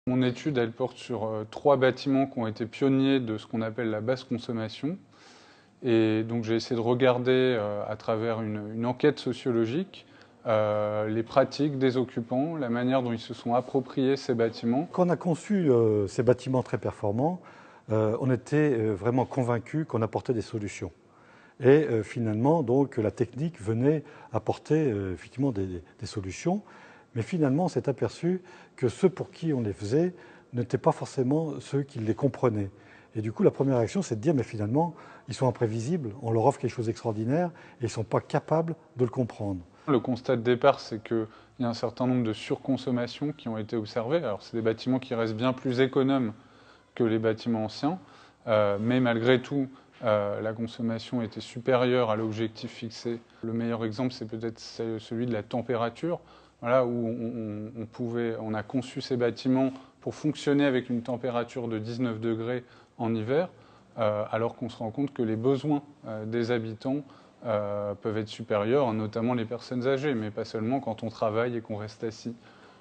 Mon étude, elle porte sur 3 bâtiments qui ont été pionniers de ce qu'on appelle la basse consommation. Et donc j'ai essayé de regarder à travers une enquête sociologique les pratiques des occupants, la manière dont ils se sont appropriés ces bâtiments. Quand on a conçu ces bâtiments très performants, on était vraiment convaincus qu'on apportait des solutions. Et finalement, donc, la technique venait apporter effectivement des solutions. Mais finalement, on s'est aperçu que ceux pour qui on les faisait n'étaient pas forcément ceux qui les comprenaient. Et du coup, la première réaction, c'est de dire, mais finalement, ils sont imprévisibles, on leur offre quelque chose d'extraordinaire et ils ne sont pas capables de le comprendre. Le constat de départ, c'est qu'il y a un certain nombre de surconsommations qui ont été observées. Alors, c'est des bâtiments qui restent bien plus économes que les bâtiments anciens, mais malgré tout, la consommation était supérieure à l'objectif fixé. Le meilleur exemple, c'est peut-être celui de la température, voilà, où on a conçu ces bâtiments pour fonctionner avec une température de 19 degrés en hiver, alors qu'on se rend compte que les besoins des habitants peuvent être supérieurs, notamment les personnes âgées, mais pas seulement quand on travaille et qu'on reste assis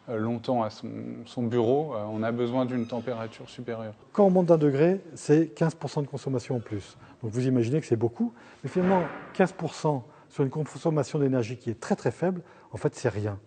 longtemps à son bureau, on a besoin d'une température supérieure. Quand on monte d'un degré, c'est 15% de consommation en plus. Donc vous imaginez que c'est beaucoup, mais finalement 15% sur une consommation d'énergie qui est très très faible, en fait c'est rien.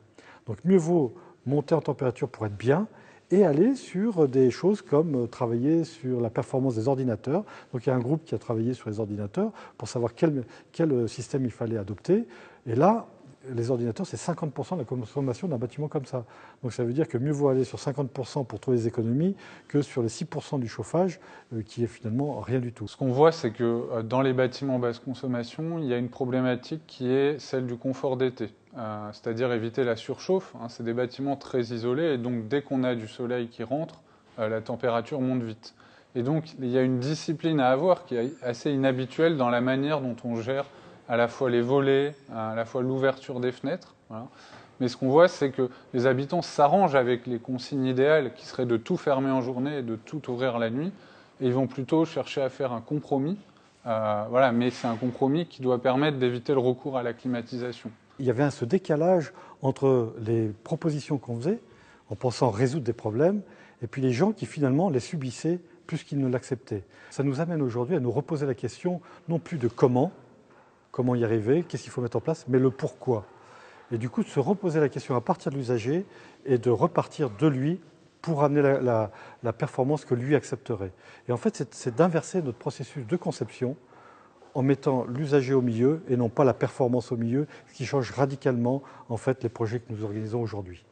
Donc mieux vaut monter en température pour être bien et aller sur des choses comme travailler sur la performance des ordinateurs. Donc il y a un groupe qui a travaillé sur les ordinateurs pour savoir quel système il fallait adopter. Et là, les ordinateurs, c'est 50% de la consommation d'un bâtiment comme ça. Donc ça veut dire que mieux vaut aller sur 50% pour trouver des économies que sur les 6% du chauffage, qui est finalement rien du tout. Ce qu'on voit, c'est que dans les bâtiments basse consommation, il y a une problématique qui est celle du confort d'été, c'est-à-dire éviter la surchauffe. C'est des bâtiments très isolés et donc dès qu'on a du soleil qui rentre, la température monte vite. Et donc il y a une discipline à avoir qui est assez inhabituelle dans la manière dont on gère à la fois les volets, à la fois l'ouverture des fenêtres. Voilà. Mais ce qu'on voit, c'est que les habitants s'arrangent avec les consignes idéales qui seraient de tout fermer en journée et de tout ouvrir la nuit. Et ils vont plutôt chercher à faire un compromis. Voilà, mais c'est un compromis qui doit permettre d'éviter le recours à la climatisation. Il y avait ce décalage entre les propositions qu'on faisait, en pensant résoudre des problèmes, et puis les gens qui finalement les subissaient plus qu'ils ne l'acceptaient. Ça nous amène aujourd'hui à nous reposer la question, non plus de comment y arriver, qu'est-ce qu'il faut mettre en place, mais le pourquoi. Et du coup, de se reposer la question à partir de l'usager et de repartir de lui pour amener la performance que lui accepterait. Et en fait, c'est d'inverser notre processus de conception en mettant l'usager au milieu et non pas la performance au milieu, ce qui change radicalement en fait les projets que nous organisons aujourd'hui.